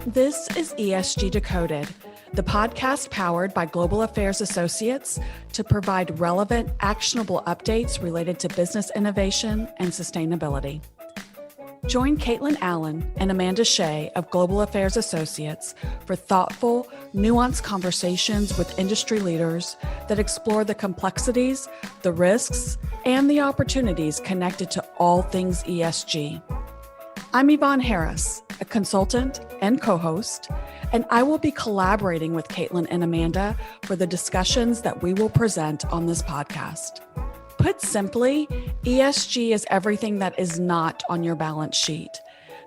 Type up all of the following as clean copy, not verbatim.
This is ESG Decoded, the podcast powered by Global Affairs Associates to provide relevant, actionable updates related to business innovation and sustainability. Join Kaitlyn Allen and Amanda Shea of Global Affairs Associates for thoughtful, nuanced conversations with industry leaders that explore the complexities, the risks, and the opportunities connected to all things ESG. I'm Yvonne Harris, a consultant and co-host, and I will be collaborating with Kaitlyn and Amanda for the discussions that we will present on this podcast. Put simply, ESG is everything that is not on your balance sheet.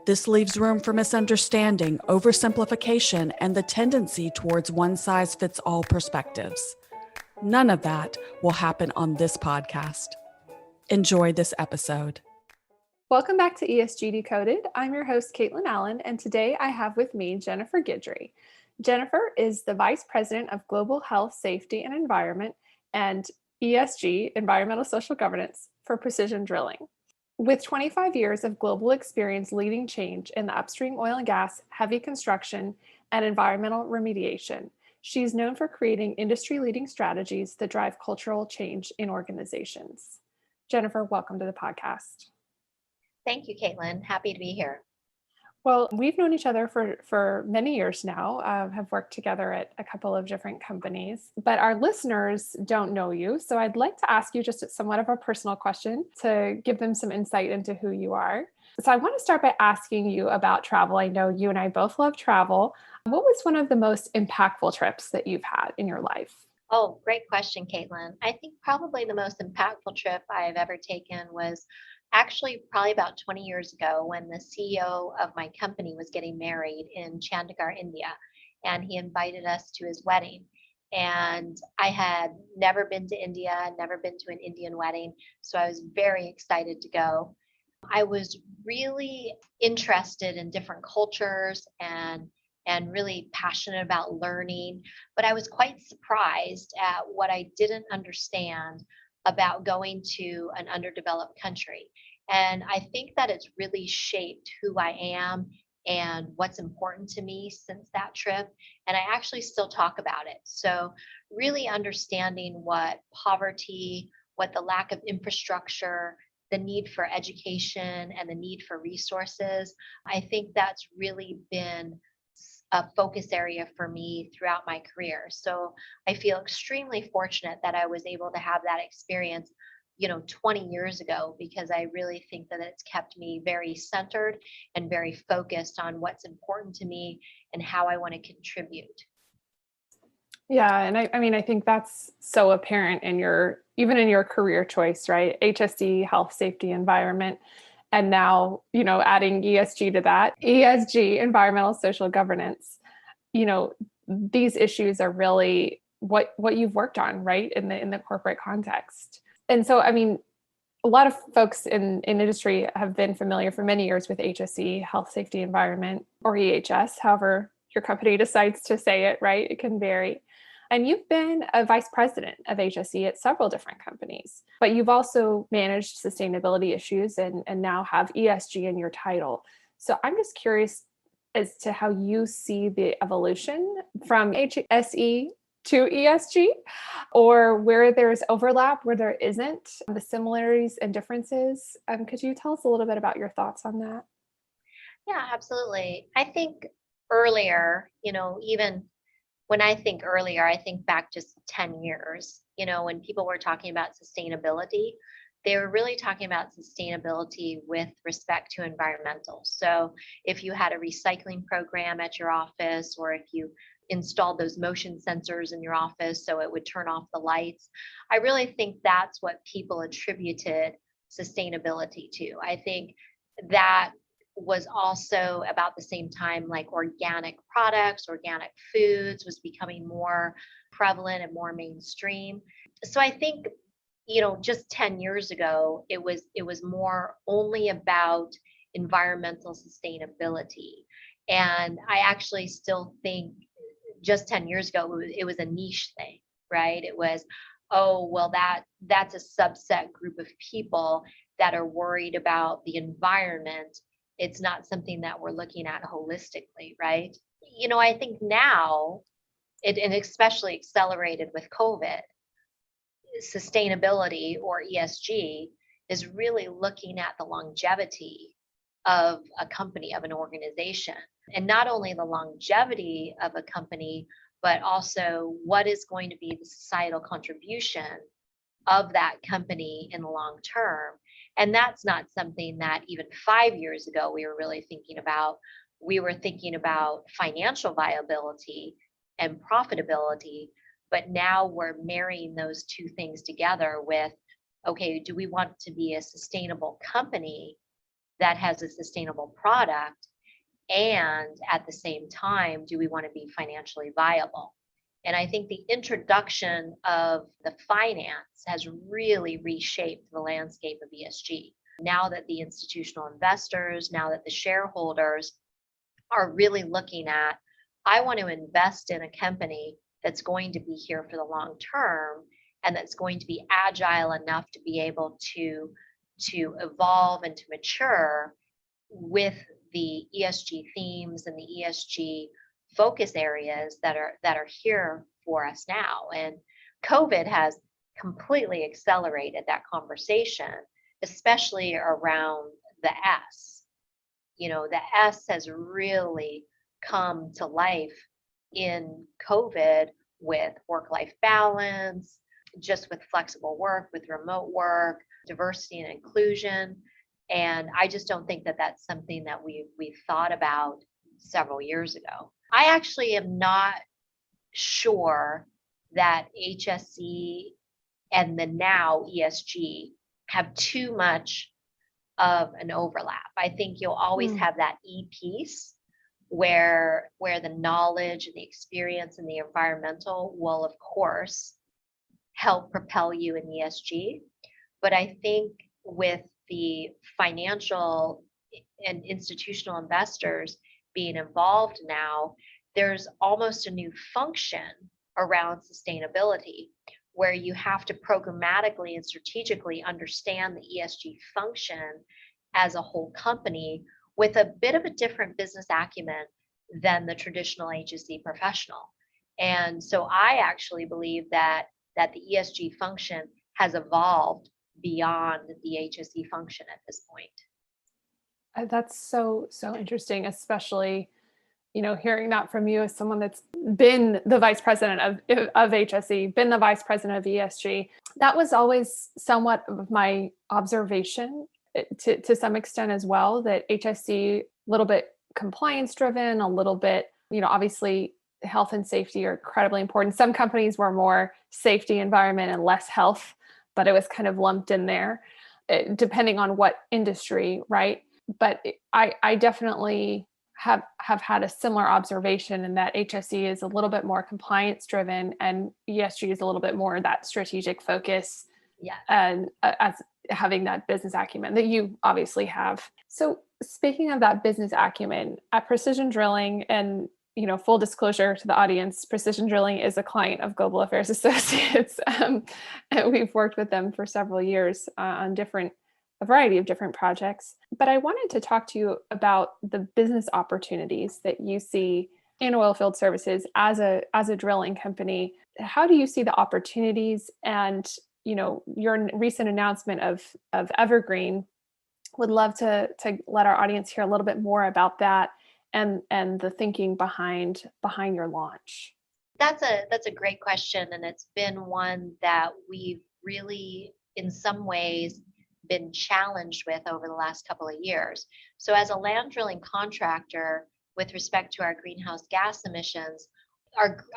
This leaves room for misunderstanding, oversimplification, and the tendency towards one-size-fits-all perspectives. None of that will happen on this podcast. Enjoy this episode. Welcome back to ESG Decoded. I'm your host, Kaitlyn Allen, and today I have with me Jennifer Guidry. Jennifer is the Vice President of Global Health, Safety, and Environment and ESG, Environmental Social Governance, for Precision Drilling. With 25 years of global experience leading change in the upstream oil and gas, heavy construction, and environmental remediation, she's known for creating industry-leading strategies that drive cultural change in organizations. Jennifer, welcome to the podcast. Thank you, Kaitlyn. Happy to be here. Well, we've known each other for many years now, have worked together at a couple of different companies, but our listeners don't know you. So I'd like to ask you just somewhat of a personal question to give them some insight into who you are. So I want to start by asking you about travel. I know you and I both love travel. What was one of the most impactful trips that you've had in your life? Oh, great question, Kaitlyn. I think probably the most impactful trip I've ever taken was actually probably about 20 years ago when the CEO of my company was getting married in Chandigarh, India, and he invited us to his wedding. And I had never been to India, never been to an Indian wedding, so I was very excited to go. I was really interested in different cultures and really passionate about learning, but I was quite surprised at what I didn't understand about going to an underdeveloped country. And I think that it's really shaped who I am and what's important to me since that trip. And I actually still talk about it. So really understanding what poverty, what the lack of infrastructure, the need for education, and the need for resources, I think that's really been a focus area for me throughout my career. So I feel extremely fortunate that I was able to have that experience, 20 years ago, because I really think that it's kept me very centered and very focused on what's important to me and how I want to contribute. Yeah. And I think that's so apparent even in your career choice, right? HSE, health, safety, environment. And now, adding ESG to that, ESG, environmental social governance, these issues are really what you've worked on, right? In the corporate context. And so, a lot of folks in industry have been familiar for many years with HSE, health, safety, environment, or EHS, however your company decides to say it, right? It can vary. And you've been a vice president of HSE at several different companies, but you've also managed sustainability issues and now have ESG in your title. So I'm just curious as to how you see the evolution from HSE to ESG, or where there's overlap, where there isn't, the similarities and differences. Could you tell us a little bit about your thoughts on that? Yeah, absolutely. I think earlier, even when I think earlier, I think back just 10 years, when people were talking about sustainability, they were really talking about sustainability with respect to environmental. So if you had a recycling program at your office, or if you installed those motion sensors in your office so it would turn off the lights, I really think that's what people attributed sustainability to. I think that was also about the same time like organic products, organic foods was becoming more prevalent and more mainstream. So I think, just 10 years ago, it was more only about environmental sustainability. And I actually still think just 10 years ago, it was a niche thing, right? It was, oh, well, that's a subset group of people that are worried about the environment It's not something that we're looking at holistically, right? I think now, and especially accelerated with COVID, sustainability or ESG is really looking at the longevity of a company, of an organization, and not only the longevity of a company, but also what is going to be the societal contribution of that company in the long term. And that's not something that even 5 years ago we were really thinking about. We were thinking about financial viability and profitability, but now we're marrying those two things together with, okay, do we want to be a sustainable company that has a sustainable product? And at the same time, do we want to be financially viable? And I think the introduction of the finance has really reshaped the landscape of ESG. Now that the institutional investors, now that the shareholders are really looking at, I want to invest in a company that's going to be here for the long term and that's going to be agile enough to be able to evolve and to mature with the ESG themes and the ESG focus areas that are here for us now. And COVID has completely accelerated that conversation, especially around the S. The S has really come to life in COVID with work-life balance, just with flexible work, with remote work, diversity and inclusion. And I just don't think that that's something that we thought about several years ago. I actually am not sure that HSE and the now ESG have too much of an overlap. I think you'll always have that E piece where the knowledge and the experience and the environmental will, of course, help propel you in ESG. But I think with the financial and institutional investors being involved now, there's almost a new function around sustainability where you have to programmatically and strategically understand the ESG function as a whole company with a bit of a different business acumen than the traditional HSE professional. And so I actually believe that the ESG function has evolved beyond the HSE function at this point. That's so interesting, especially hearing that from you as someone that's been the vice president of HSE, been the vice president of ESG. That was always somewhat of my observation to some extent as well, that HSE, a little bit compliance driven, a little bit, obviously health and safety are incredibly important. Some companies were more safety, environment, and less health, but it was kind of lumped in there, depending on what industry, right? But I definitely have had a similar observation in that HSE is a little bit more compliance driven and ESG is a little bit more that strategic focus. Yeah. And as having that business acumen that you obviously have. So speaking of that business acumen at Precision Drilling, and full disclosure to the audience, Precision Drilling is a client of Global Affairs Associates. And we've worked with them for several years on a variety of different projects. But I wanted to talk to you about the business opportunities that you see in oilfield services as a drilling company. How do you see the opportunities? And your recent announcement of Evergreen, would love to let our audience hear a little bit more about that and the thinking behind your launch. That's a great question, and it's been one that we've really, in some ways, been challenged with over the last couple of years. So as a land drilling contractor, with respect to our greenhouse gas emissions,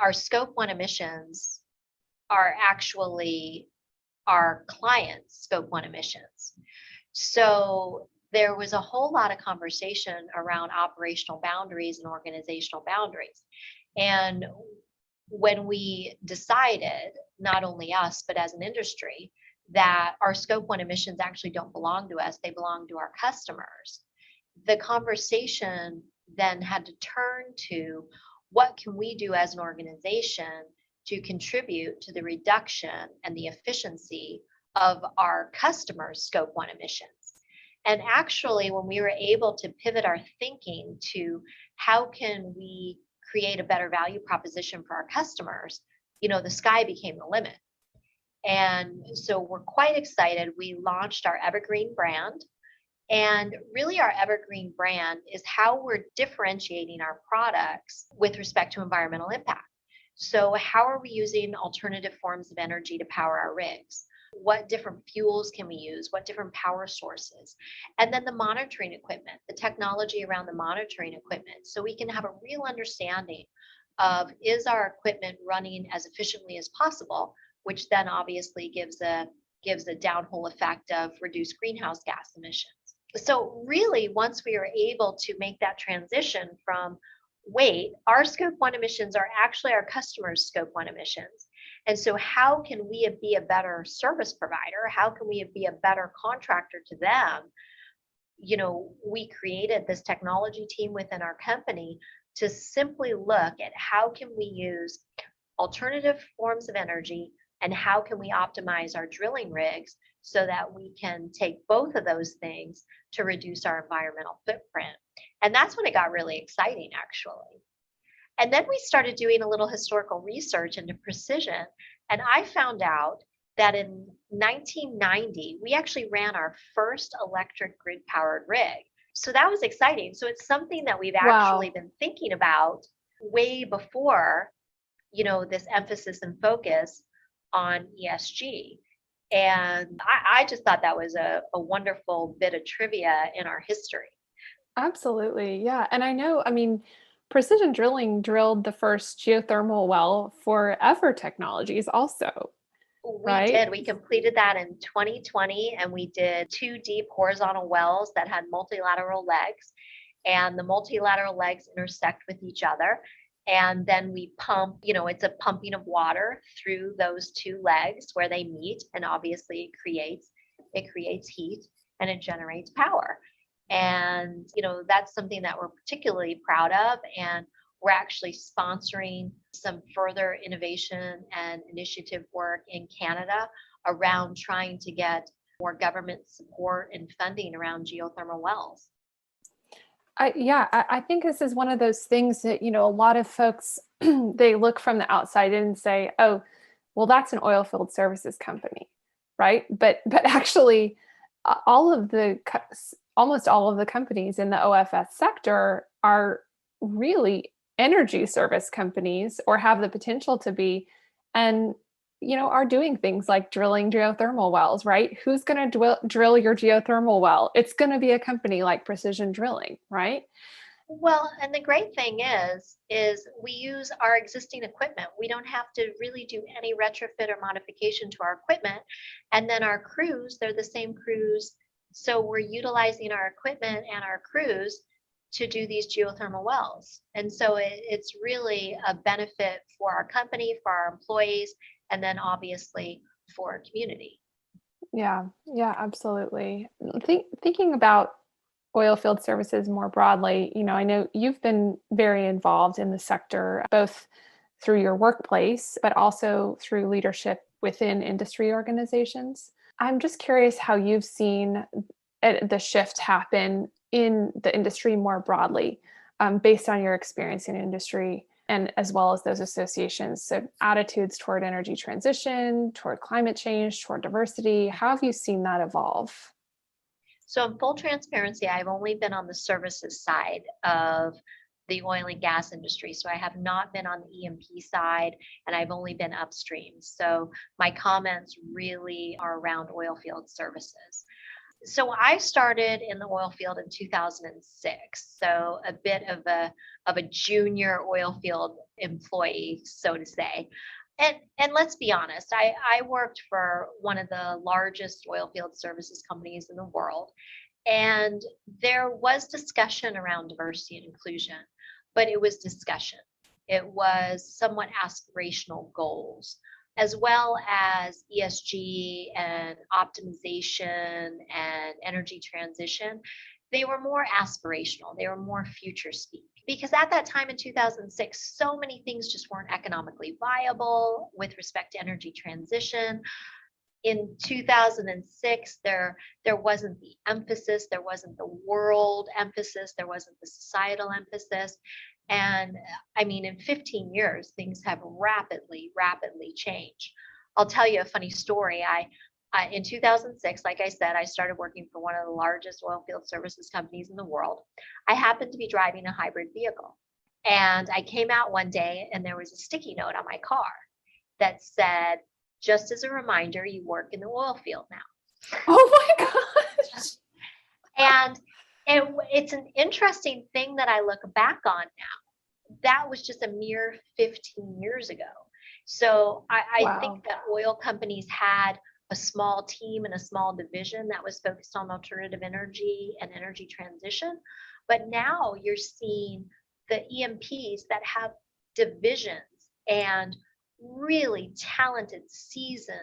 our scope 1 emissions are actually our clients' scope 1 emissions. So there was a whole lot of conversation around operational boundaries and organizational boundaries. And when we decided, not only us, but as an industry, that our scope 1 emissions actually don't belong to us, they belong to our customers, the conversation then had to turn to what can we do as an organization to contribute to the reduction and the efficiency of our customers' scope 1 emissions. And actually, when we were able to pivot our thinking to how can we create a better value proposition for our customers, the sky became the limit. And so we're quite excited. We launched our Evergreen brand. And really, our Evergreen brand is how we're differentiating our products with respect to environmental impact. So, how are we using alternative forms of energy to power our rigs? What different fuels can we use? What different power sources? And then the monitoring equipment, the technology around the monitoring equipment, so we can have a real understanding of, is our equipment running as efficiently as possible, which then obviously gives a downhole effect of reduced greenhouse gas emissions. So really, once we are able to make that transition from, wait, our scope 1 emissions are actually our customers' scope 1 emissions. And so how can we be a better service provider? How can we be a better contractor to them? We created this technology team within our company to simply look at how can we use alternative forms of energy and how can we optimize our drilling rigs so that we can take both of those things to reduce our environmental footprint. And that's when it got really exciting, actually. And then we started doing a little historical research into precision. And I found out that in 1990, we actually ran our first electric grid powered rig. So that was exciting. So it's something that we've actually been thinking about way before, this emphasis and focus on ESG. And I just thought that was a wonderful bit of trivia in our history. Absolutely. Yeah. And Precision Drilling drilled the first geothermal well for Ever Technologies also, We right? did. We completed that in 2020, and we did 2 deep horizontal wells that had multilateral legs, and the multilateral legs intersect with each other. And then we pump, it's a pumping of water through those 2 legs where they meet, and obviously it creates heat and it generates power. And that's something that we're particularly proud of, and we're actually sponsoring some further innovation and initiative work in Canada around trying to get more government support and funding around geothermal wells. I think this is one of those things that, a lot of folks, they look from the outside in and say, oh, well, that's an oil field services company, right? But actually, almost all of the companies in the OFS sector are really energy service companies, or have the potential to be, and are doing things like drilling geothermal wells, right? Who's going to drill your geothermal well? It's going to be a company like Precision Drilling, right? Well, and the great thing is we use our existing equipment. We don't have to really do any retrofit or modification to our equipment. And then our crews, they're the same crews. So we're utilizing our equipment and our crews to do these geothermal wells. And so it's really a benefit for our company, for our employees, and then obviously for our community. Yeah, absolutely. Thinking about oil field services more broadly, I know you've been very involved in the sector, both through your workplace, but also through leadership within industry organizations. I'm just curious how you've seen the shift happen in the industry more broadly, based on your experience in industry, and as well as those associations. So attitudes toward energy transition, toward climate change, toward diversity. How have you seen that evolve? So in full transparency, I've only been on the services side of the oil and gas industry. So I have not been on the E&P side, and I've only been upstream. So my comments really are around oil field services. So I started in the oil field in 2006. So a bit of a junior oil field employee, so to say. And let's be honest, I worked for one of the largest oil field services companies in the world. And there was discussion around diversity and inclusion, but it was discussion. It was somewhat aspirational goals, as well as ESG and optimization and energy transition. They were more aspirational. They were more future speak. Because at that time in 2006, so many things just weren't economically viable with respect to energy transition. in 2006, there wasn't the emphasis, there wasn't the world emphasis, there wasn't the societal emphasis. And I mean, in 15 years, things have rapidly changed. I'll tell you a funny story. In 2006, like I said, I started working for one of the largest oil field services companies in the world. I happened to be driving a hybrid vehicle. And I came out one day and there was a sticky note on my car that said, just as a reminder, you work in the oil field now. Oh my gosh. And it's an interesting thing that I look back on now. That was just a mere 15 years ago. So I Wow. think that oil companies had a small team and a small division that was focused on alternative energy and energy transition. But now you're seeing the EMPs that have divisions and really talented, seasoned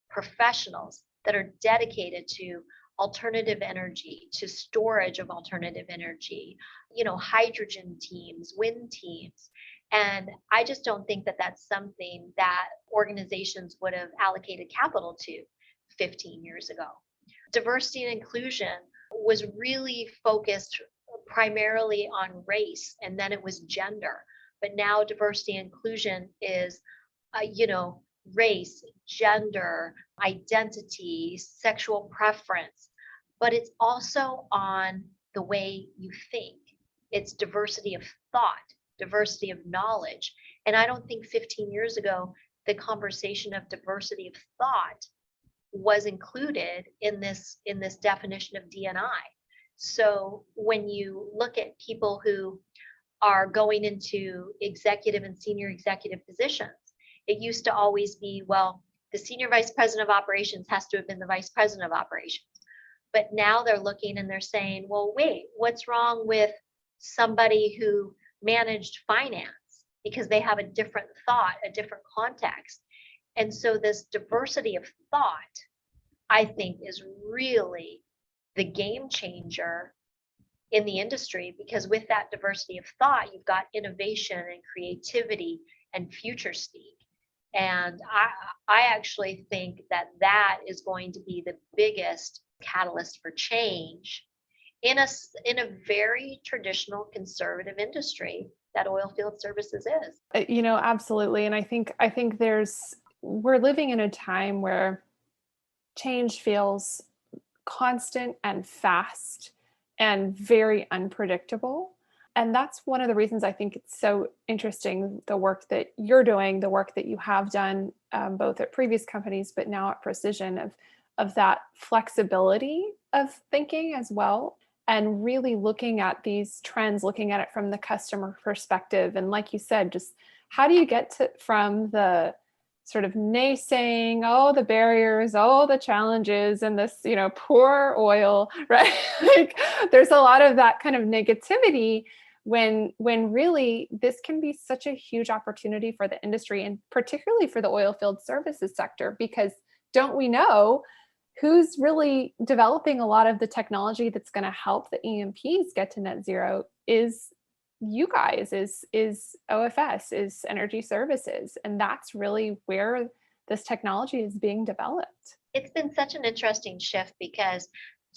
professionals that are dedicated to alternative energy, to storage of alternative energy, hydrogen teams, wind teams. And I just don't think that that's something that organizations would have allocated capital to 15 years ago. Diversity and inclusion was really focused primarily on race, and then it was gender. But now diversity and inclusion is, race, gender, identity, sexual preference, but it's also on the way you think. It's diversity of thought, diversity of knowledge. And I don't think 15 years ago, the conversation of diversity of thought was included in this definition of D&I. So when you look at people who are going into executive and senior executive positions, it used to always be, well, the senior vice president of operations has to have been the vice president of operations. But now they're looking and they're saying, well, wait, what's wrong with somebody who managed finance? Because they have a different thought, a different context. And so this diversity of thought, I think, is really the game changer in the industry, because with that diversity of thought, you've got innovation and creativity and future speak. And I actually think that that is going to be the biggest catalyst for change in a very traditional conservative industry that oil field services is. Absolutely. And I think we're living in a time where change feels constant and fast and very unpredictable. And that's one of the reasons I think it's so interesting, the work that you're doing, the work that you have done, both at previous companies, but now at Precision, of that flexibility of thinking as well, and really looking at these trends, looking at it from the customer perspective. And like you said, just how do you get from the sort of naysaying, oh, the barriers, oh, the challenges, and this, poor oil, right? Like there's a lot of that kind of negativity when really this can be such a huge opportunity for the industry, and particularly for the oil field services sector, because don't we know who's really developing a lot of the technology that's going to help the EMPs get to net zero is you guys, is OFS, is energy services. And that's really where this technology is being developed. It's been such an interesting shift, because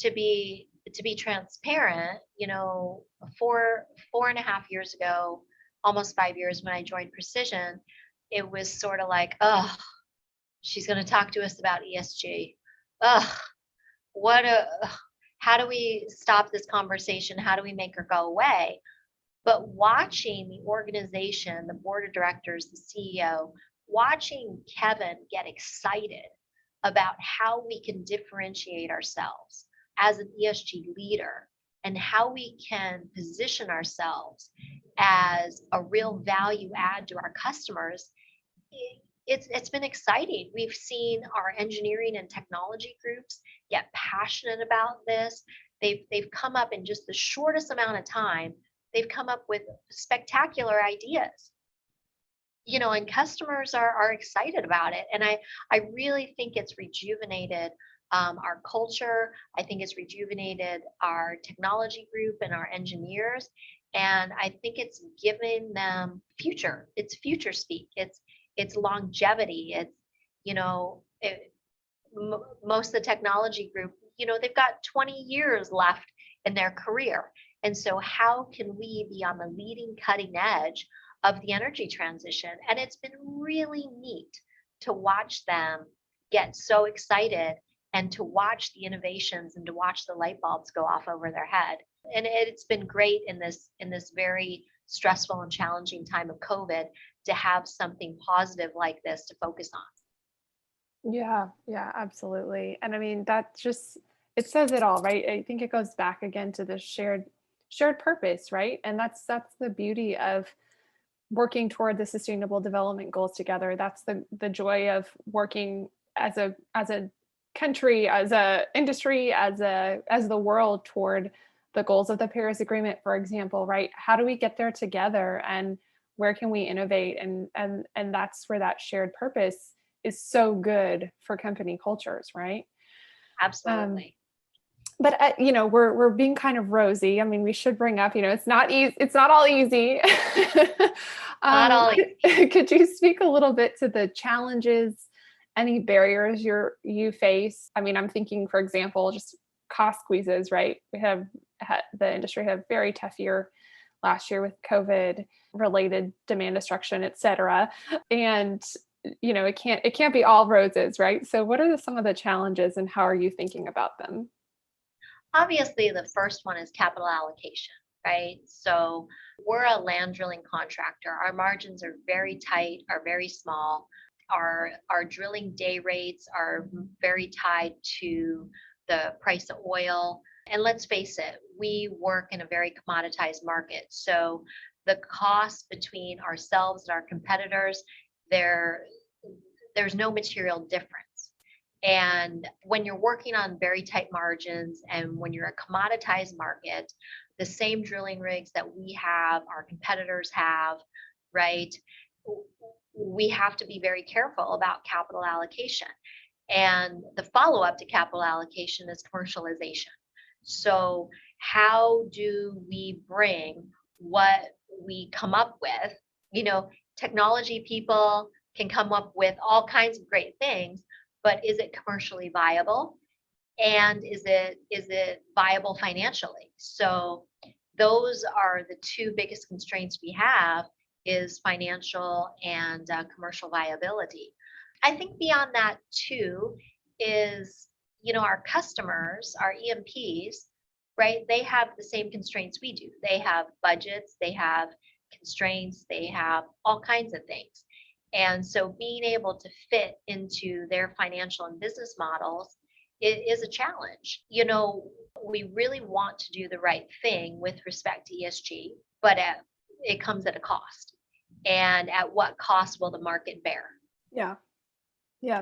to be transparent, 4.5 years ago, almost 5 years, when I joined Precision, it was sort of like, oh, she's going to talk to us about ESG. Oh, how do we stop this conversation? How do we make her go away? But watching the organization, the board of directors, the CEO, watching Kevin get excited about how we can differentiate ourselves as an ESG leader and how we can position ourselves as a real value add to our customers, it's been exciting. We've seen our engineering and technology groups get passionate about this. They've come up in just the shortest amount of time. They've come up with spectacular ideas, and customers are excited about it. And I really think it's rejuvenated our culture. I think it's rejuvenated our technology group and our engineers. And I think it's given them future. It's future speak. It's longevity. It's, most of the technology group, they've got 20 years left in their career. And so how can we be on the leading cutting edge of the energy transition? And it's been really neat to watch them get so excited and to watch the innovations and to watch the light bulbs go off over their head. And it's been great in this very stressful and challenging time of COVID to have something positive like this to focus on. Yeah, absolutely. And I mean, that just, it says it all, right? I think it goes back again to the shared purpose, right? And that's the beauty of working toward the sustainable development goals together. That's the joy of working as a country, as a industry, as the world toward the goals of the Paris Agreement, for example, right? How do we get there together, and where can we innovate? And that's where that shared purpose is so good for company cultures, right? Absolutely. But we're being kind of rosy. I mean, we should bring up, it's not easy. It's not all easy. Not all easy. Could you speak a little bit to the challenges, any barriers you face? I mean, I'm thinking, for example, just cost squeezes, right? We have the industry had a very tough year last year with COVID related demand destruction, et cetera. And it can't be all roses, right? So what are some of the challenges, and how are you thinking about them? Obviously, the first one is capital allocation, right? So we're a land drilling contractor. Our margins are very tight, are very small. Our drilling day rates are very tied to the price of oil. And let's face it, we work in a very commoditized market. So the cost between ourselves and our competitors, there's no material difference. And when you're working on very tight margins, and when you're a commoditized market, the same drilling rigs that we have, our competitors have, right? We have to be very careful about capital allocation. And the follow-up to capital allocation is commercialization. So how do we bring what we come up with? Technology people can come up with all kinds of great things, but is it commercially viable? And is it viable financially? So those are the two biggest constraints we have, is financial and commercial viability. I think beyond that too is, our customers, our E&Ps, right? They have the same constraints we do. They have budgets, they have constraints, they have all kinds of things. And so being able to fit into their financial and business models is a challenge. We really want to do the right thing with respect to ESG, but it comes at a cost. And at what cost will the market bear? Yeah,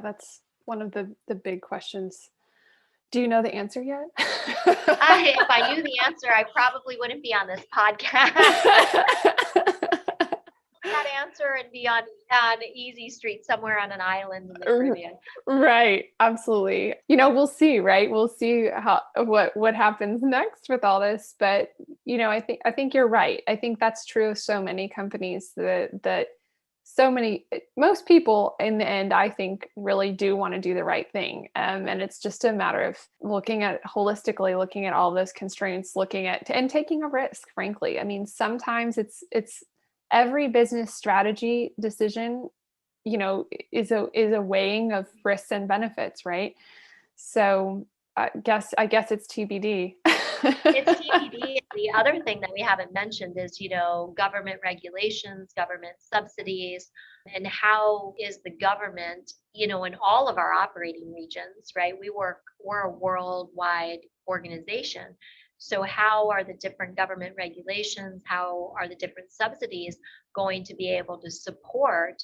that's one of the big questions. Do you know the answer yet? If I knew the answer, I probably wouldn't be on this podcast. That answer and be on easy street somewhere on an island in the Caribbean. Right, absolutely. We'll see, right? We'll see what happens next with all this. But I think you're right. I think that's true of so many companies that most people in the end, I think, really do want to do the right thing. And it's just a matter of looking at holistically, looking at all those constraints, looking at and taking a risk, frankly. I mean, sometimes it's every business strategy decision, is a weighing of risks and benefits, right? So I guess it's TBD. It's TBD. The other thing that we haven't mentioned is, government regulations, government subsidies, and how is the government, in all of our operating regions, right? We're a worldwide organization. So how are the different government regulations, how are the different subsidies going to be able to support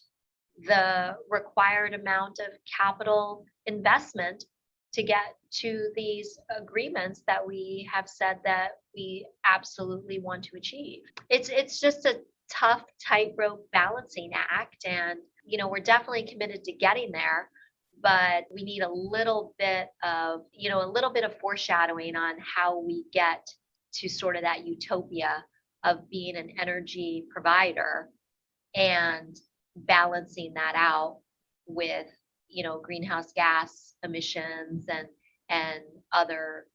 the required amount of capital investment to get to these agreements that we have said that we absolutely want to achieve? It's just a tough tightrope balancing act, and we're definitely committed to getting there, but we need a little bit of foreshadowing on how we get to sort of that utopia of being an energy provider and balancing that out with greenhouse gas emissions and other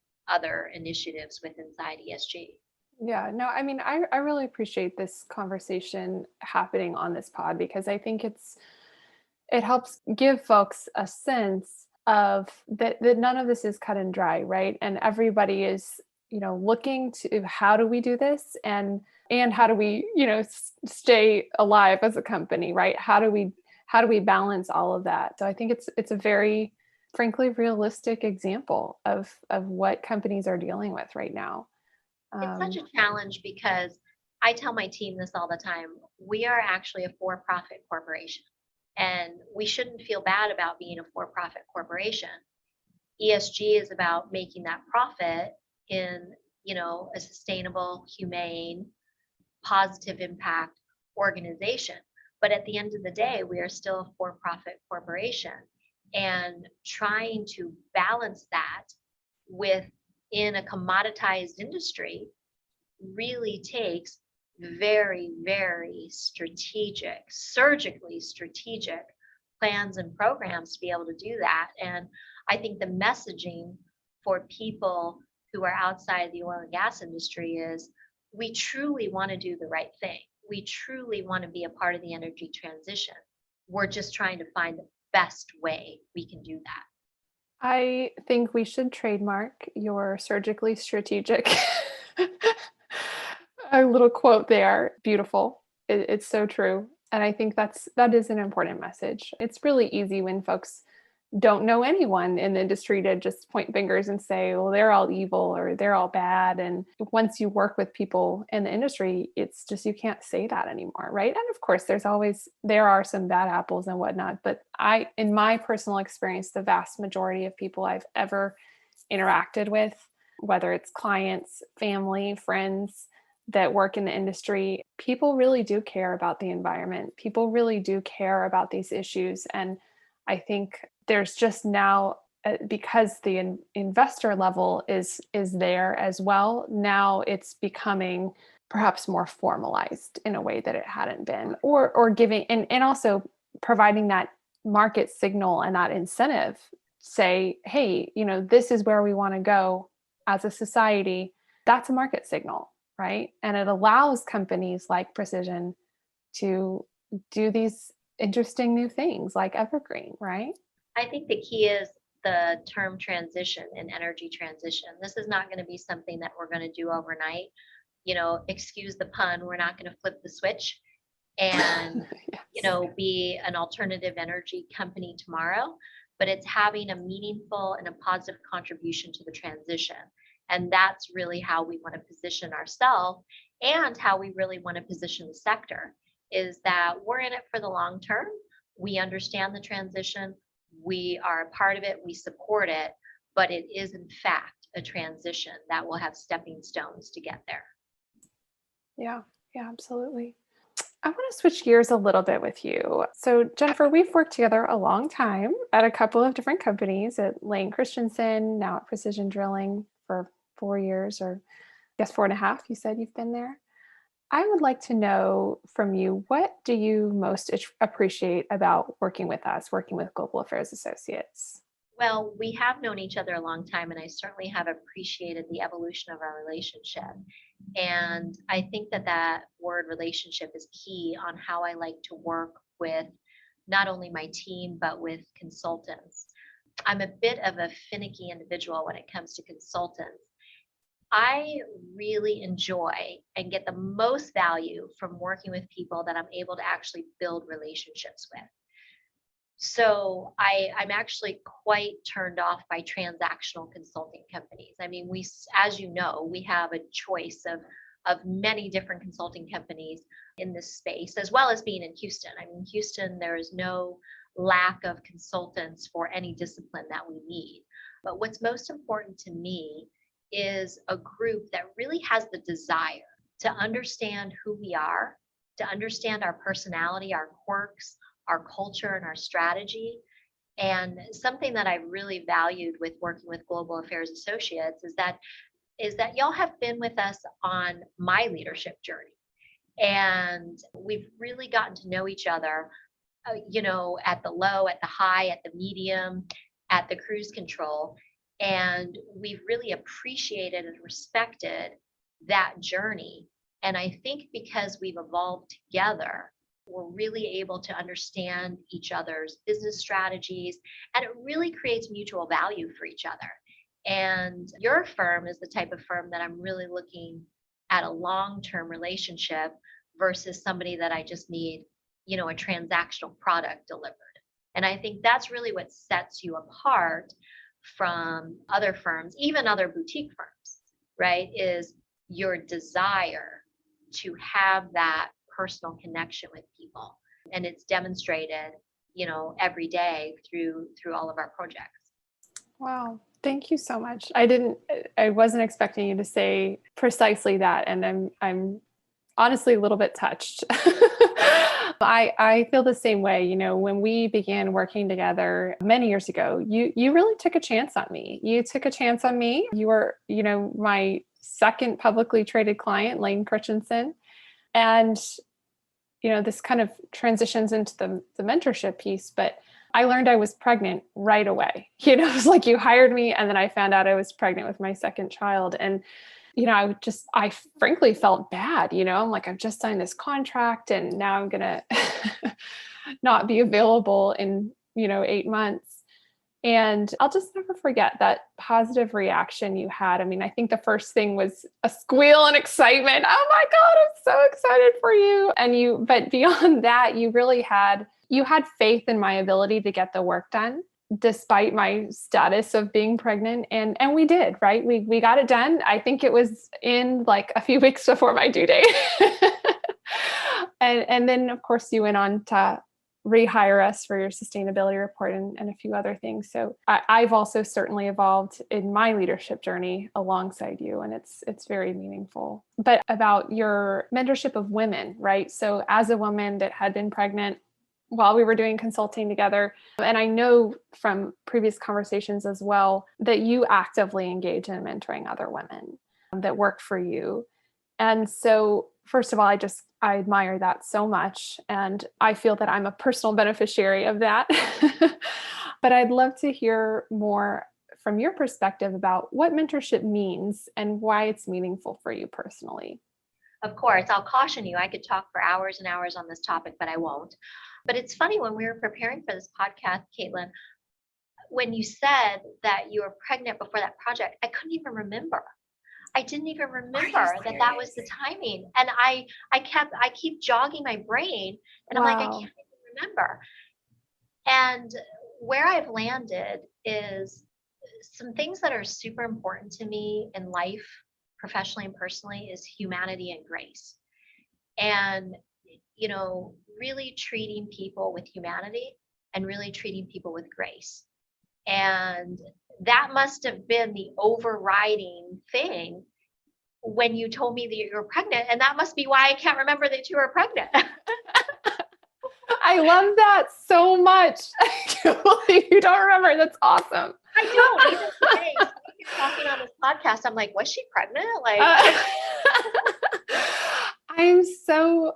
initiatives with inside ESG. Yeah, no, I mean, I really appreciate this conversation happening on this pod because I think it helps give folks a sense of that none of this is cut and dry, right? And everybody is, looking to how do we do this and how do we, stay alive as a company, right? How do we balance all of that? So I think it's a very frankly realistic example of what companies are dealing with right now. It's such a challenge because I tell my team this all the time. We are actually a for-profit corporation, and we shouldn't feel bad about being a for-profit corporation. ESG is about making that profit in, a sustainable, humane, positive impact organization. But at the end of the day, we are still a for-profit corporation, and trying to balance that within a commoditized industry really takes very, very strategic, surgically strategic plans and programs to be able to do that. And I think the messaging for people who are outside the oil and gas industry is we truly want to do the right thing. We truly want to be a part of the energy transition. We're just trying to find the best way we can do that. I think we should trademark your surgically strategic. A little quote there. Beautiful. It's so true. And I think that is an important message. It's really easy when folks don't know anyone in the industry to just point fingers and say, well, they're all evil or they're all bad. And once you work with people in the industry, it's just, you can't say that anymore. Right. And of course, there are some bad apples and whatnot. But in my personal experience, the vast majority of people I've ever interacted with, whether it's clients, family, friends that work in the industry, people really do care about the environment. People really do care about these issues. And I think there's just now, because the investor level is there as well, now it's becoming perhaps more formalized in a way that it hadn't been, or giving and also providing that market signal and that incentive, say, hey, this is where we want to go as a society. That's a market signal, right? And it allows companies like Precision to do these interesting new things like Evergreen, right? I think the key is the term transition and energy transition. This is not going to be something that we're going to do overnight. Excuse the pun, we're not going to flip the switch and, Yes. be an alternative energy company tomorrow, but it's having a meaningful and a positive contribution to the transition. And that's really how we want to position ourselves and how we really want to position the sector, is that we're in it for the long term. We understand the transition. We are a part of it. We support it, but it is in fact a transition that will have stepping stones to get there. Yeah, absolutely. I want to switch gears a little bit with you. So, Jennifer, we've worked together a long time at a couple of different companies, at Lane Christensen, now at Precision Drilling for 4 years, or I guess 4.5. You said you've been there. I would like to know from you, what do you most appreciate about working with us, working with Global Affairs Associates? Well, we have known each other a long time, and I certainly have appreciated the evolution of our relationship. And I think that word relationship is key on how I like to work with not only my team, but with consultants. I'm a bit of a finicky individual when it comes to consultants. I really enjoy and get the most value from working with people that I'm able to actually build relationships with. So I'm actually quite turned off by transactional consulting companies. I mean, as you know, we have a choice of many different consulting companies in this space, as well as being in Houston. I mean, Houston, there is no lack of consultants for any discipline that we need. But what's most important to me is a group that really has the desire to understand who we are, to understand our personality, our quirks, our culture, and our strategy. And something that I really valued with working with Global Affairs Associates is that y'all have been with us on my leadership journey. And we've really gotten to know each other at the low, at the high, at the medium, at the cruise control. And we've really appreciated and respected that journey. And I think because we've evolved together, we're really able to understand each other's business strategies, and it really creates mutual value for each other. And your firm is the type of firm that I'm really looking at a long-term relationship versus somebody that I just need, a transactional product delivered. And I think that's really what sets you apart from other firms, even other boutique firms, right? Is your desire to have that personal connection with people. And it's demonstrated, every day through all of our projects. Wow. Thank you so much. I wasn't expecting you to say precisely that. And I'm honestly a little bit touched. I feel the same way. When we began working together many years ago, you really took a chance on me. You took a chance on me. You were, my second publicly traded client, Lane Christensen. And, this kind of transitions into the mentorship piece, but I learned I was pregnant right away. It was like you hired me and then I found out I was pregnant with my second child. And, I frankly felt bad, I'm like, I've just signed this contract and now I'm going to not be available in, 8 months. And I'll just never forget that positive reaction you had. I mean, I think the first thing was a squeal and excitement. Oh my God, I'm so excited for you. But beyond that, you had faith in my ability to get the work done, despite my status of being pregnant. And we did, right? We got it done. I think it was in like a few weeks before my due date. And then of course you went on to rehire us for your sustainability report and a few other things. So I've also certainly evolved in my leadership journey alongside you, and it's very meaningful. But about your mentorship of women, right? So as a woman that had been pregnant while we were doing consulting together, and I know from previous conversations as well, that you actively engage in mentoring other women that work for you. And so first of all, I admire that so much. And I feel that I'm a personal beneficiary of that. But I'd love to hear more from your perspective about what mentorship means and why it's meaningful for you personally. Of course, I'll caution you, I could talk for hours and hours on this topic, but I won't. But it's funny, when we were preparing for this podcast, Kaitlyn, when you said that you were pregnant before that project, I couldn't even remember. I didn't even remember that was the timing. And I keep jogging my brain and I'm like, I can't even remember. And where I've landed is some things that are super important to me in life, professionally and personally, is humanity and grace. And, really treating people with humanity and really treating people with grace. And that must have been the overriding thing when you told me that you were pregnant. And that must be why I can't remember that you were pregnant. I love that so much. I can't believe you don't remember. That's awesome. I don't. Even today, talking on this podcast, I'm like, was she pregnant? I'm so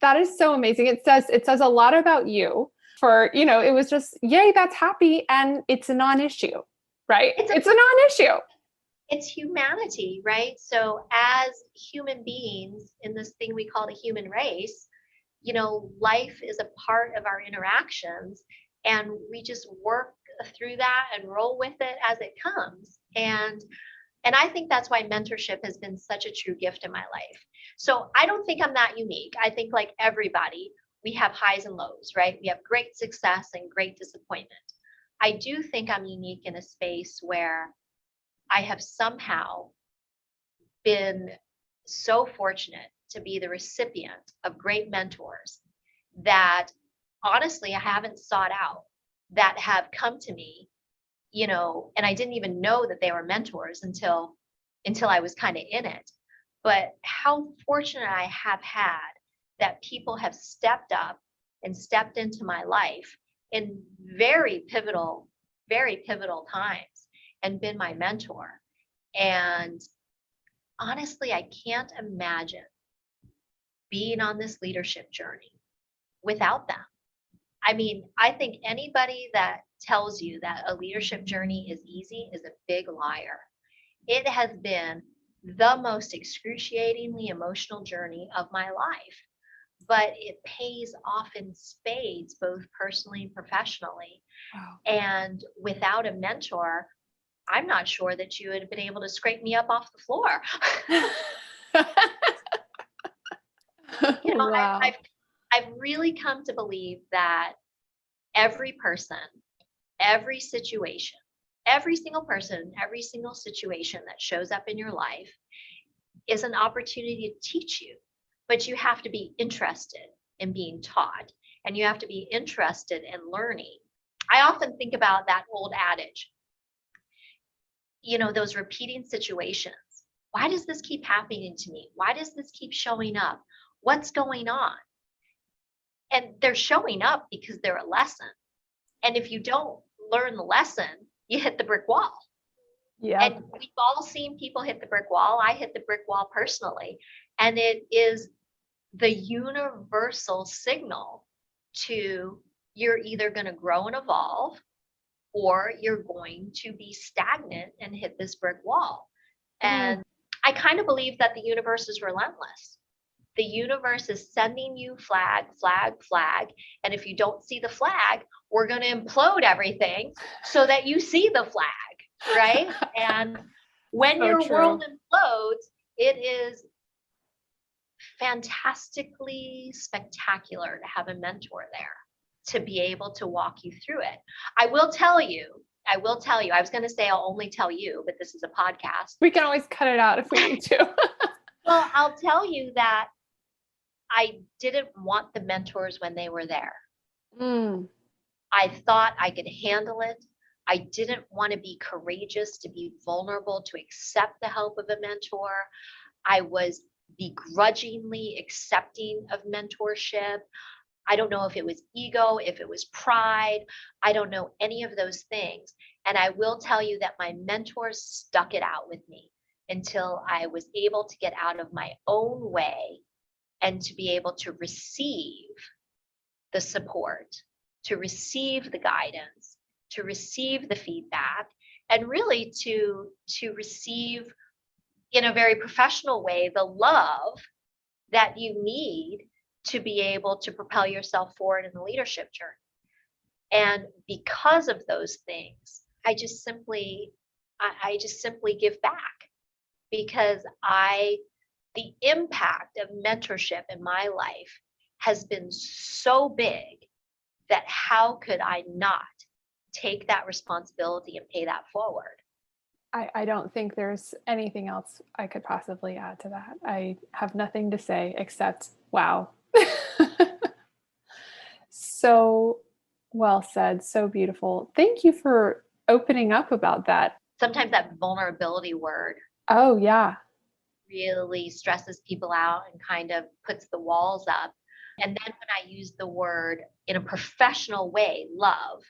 that is so amazing. It says a lot about you. It was just, yay, that's happy. And it's a non-issue, right? It's a non-issue. It's humanity, right? So as human beings in this thing we call the human race, life is a part of our interactions, and we just work through that and roll with it as it comes. And I think that's why mentorship has been such a true gift in my life. So I don't think I'm that unique. I think, like everybody, we have highs and lows, right? We have great success and great disappointment. I do think I'm unique in a space where I have somehow been so fortunate to be the recipient of great mentors that honestly I haven't sought out, that have come to me, and I didn't even know that they were mentors until I was kind of in it. But how fortunate I have had that people have stepped up and stepped into my life in very pivotal times and been my mentor. And honestly, I can't imagine being on this leadership journey without them. I mean, I think anybody that tells you that a leadership journey is easy is a big liar. It has been the most excruciatingly emotional journey of my life, but it pays off in spades, both personally and professionally. Wow. And without a mentor, I'm not sure that you would have been able to scrape me up off the floor. You know, Wow. I've really come to believe that every person, every situation, every single person, every single situation that shows up in your life is an opportunity to teach you, but you have to be interested in being taught, and you have to be interested in learning. I often think about that old adage, you know, those repeating situations. Why does this keep happening to me? Why does this keep showing up? What's going on? And they're showing up because they're a lesson. And if you don't learn the lesson, you hit the brick wall. Yeah. And we've all seen people hit the brick wall. I hit the brick wall personally. And it is the universal signal to you're either going to grow and evolve, or you're going to be stagnant and hit this brick wall. And I kind of believe that the universe is relentless. The universe is sending you flag, flag, flag. And if you don't see the flag, we're going to implode everything so that you see the flag, right? And when So your true. world implodes, it is fantastically spectacular to have a mentor there to be able to walk you through it. I will tell you, I was going to say I'll only tell you, but this is a podcast. We can always cut it out if we need to. Well, I'll tell you that I didn't want the mentors when they were there. I thought I could handle it. I didn't want to be courageous, to be vulnerable, to accept the help of a mentor. I was begrudgingly accepting of mentorship. I don't know if it was ego, if it was pride. I don't know any of those things. And I will tell you that my mentors stuck it out with me until I was able to get out of my own way and to be able to receive the support, to receive the guidance, to receive the feedback, and really to receive in a very professional way the love that you need to be able to propel yourself forward in the leadership journey. And because of those things, I just simply give back, because the impact of mentorship in my life has been so big that how could I not take that responsibility and pay that forward? I don't think there's anything else I could possibly add to that. I have nothing to say except, wow. So well said. So beautiful. Thank you for opening up about that. Sometimes that vulnerability word Oh, yeah. really stresses people out and kind of puts the walls up. And then when I use the word in a professional way, love,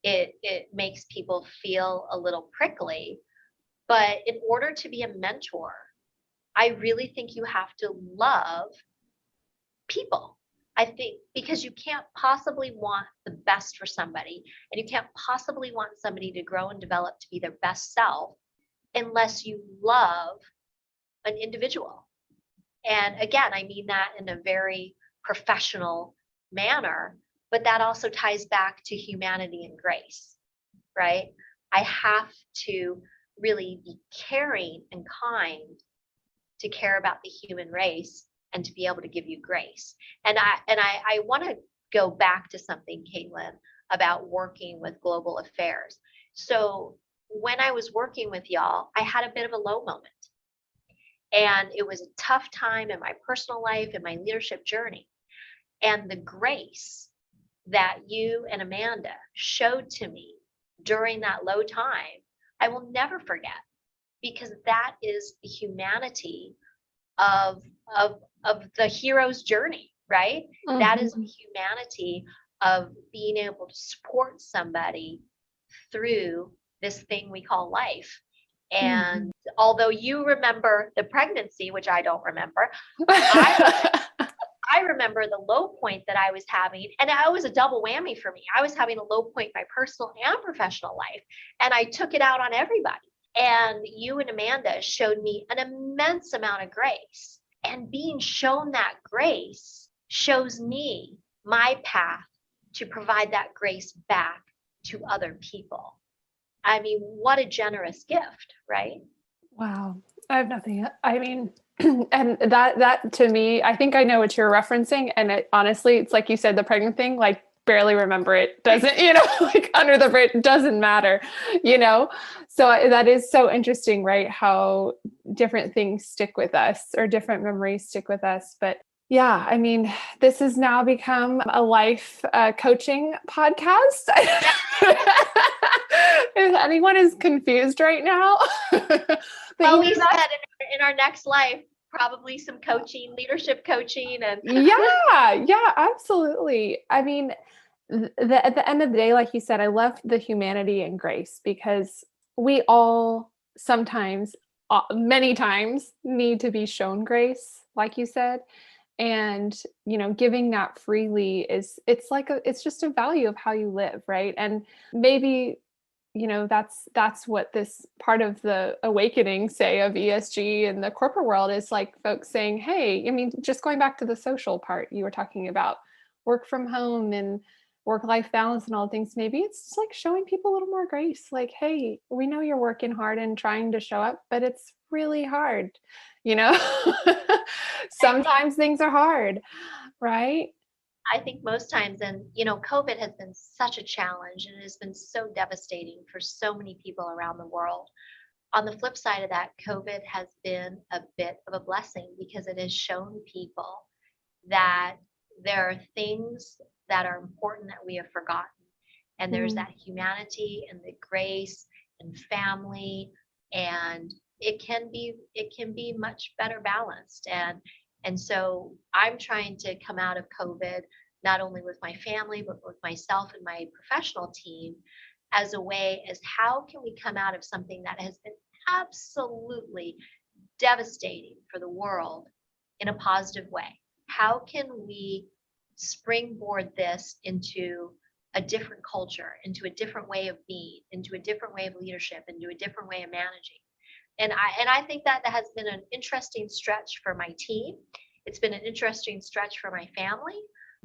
it makes people feel a little prickly. But in order to be a mentor, I really think you have to love people. I think because you can't possibly want the best for somebody, and you can't possibly want somebody to grow and develop to be their best self unless you love an individual. And again, I mean that in a very professional manner, but that also ties back to humanity and grace, right? I have to really be caring and kind to care about the human race and to be able to give you grace. And I want to go back to something, Kaitlyn, about working with global affairs. So when I was working with y'all, I had a bit of a low moment. And it was a tough time in my personal life and my leadership journey. And the grace that you and Amanda showed to me during that low time, I will never forget, because that is the humanity of the hero's journey, right? Mm-hmm. That is the humanity of being able to support somebody through this thing we call life. And although you remember the pregnancy, which I don't remember, I I remember the low point that I was having, and it was a double whammy for me. I was having a low point in my personal and professional life, and I took it out on everybody. And you and Amanda showed me an immense amount of grace. And being shown that grace shows me my path to provide that grace back to other people. I mean, what a generous gift, right? Wow. I have nothing. I mean, and that to me, I think I know what you're referencing. And honestly, it's like you said, the pregnant thing, like barely remember it. Doesn't, like under the bridge, doesn't matter, So that is so interesting, right? How different things stick with us or different memories stick with us. But yeah, I mean, this has now become a life coaching podcast. If anyone is confused right now. Well, we said in our next life, probably some coaching, leadership coaching. And yeah, absolutely. I mean, at the end of the day, like you said, I love the humanity and grace, because we all sometimes, many times, need to be shown grace, like you said. And, giving that freely it's just a value of how you live. Right. And maybe, that's what this part of the awakening, say, of ESG in the corporate world is like, folks saying, hey, I mean, just going back to the social part you were talking about, work from home and work-life balance and all things, maybe it's just like showing people a little more grace. Like, hey, we know you're working hard and trying to show up, but it's really hard. Sometimes things are hard, right? I think most times, and COVID has been such a challenge and it has been so devastating for so many people around the world. On the flip side of that, COVID has been a bit of a blessing, because it has shown people that there are things that are important that we have forgotten. And there's that humanity and the grace and family, and it can be much better balanced. And so I'm trying to come out of COVID, not only with my family, but with myself and my professional team, as a way as how can we come out of something that has been absolutely devastating for the world in a positive way? How can we springboard this into a different culture, into a different way of being, into a different way of leadership, into a different way of managing? And I think that has been an interesting stretch for my team. It's been an interesting stretch for my family,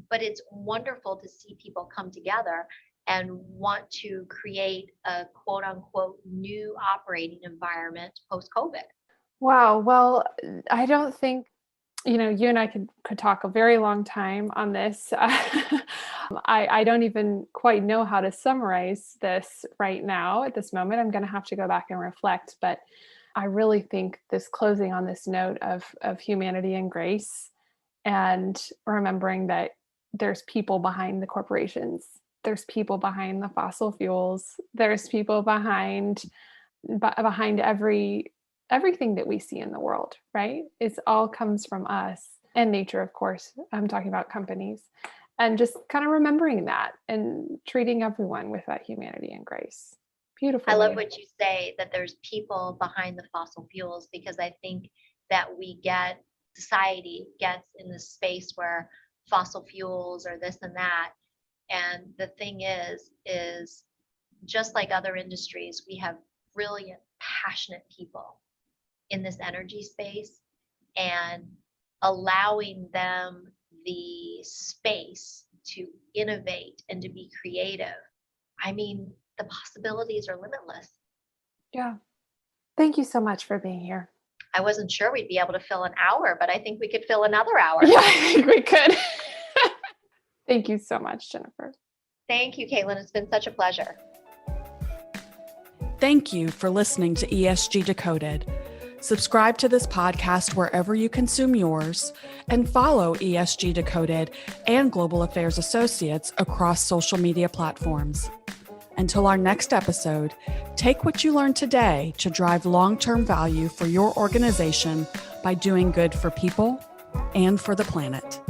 but it's wonderful to see people come together and want to create a quote unquote new operating environment post-COVID. Wow. Well, I don't think, you and I could talk a very long time on this. I don't even quite know how to summarize this right now at this moment. I'm going to have to go back and reflect, but I really think this closing on this note of humanity and grace, and remembering that there's people behind the corporations, there's people behind the fossil fuels, there's people behind everything that we see in the world, right? It all comes from us and nature, of course. I'm talking about companies, and just kind of remembering that and treating everyone with that humanity and grace. Beautiful. I love what you say, that there's people behind the fossil fuels, because I think that society gets in this space where fossil fuels or this and that. And the thing is just like other industries, we have brilliant, passionate people in this energy space, and allowing them the space to innovate and to be creative. I mean, the possibilities are limitless. Yeah. Thank you so much for being here. I wasn't sure we'd be able to fill an hour, but I think we could fill another hour. Yeah, I think we could. Thank you so much, Jennifer. Thank you, Kaitlyn. It's been such a pleasure. Thank you for listening to ESG Decoded. Subscribe to this podcast wherever you consume yours, and follow ESG Decoded and Global Affairs Associates across social media platforms. Until our next episode, take what you learned today to drive long-term value for your organization by doing good for people and for the planet.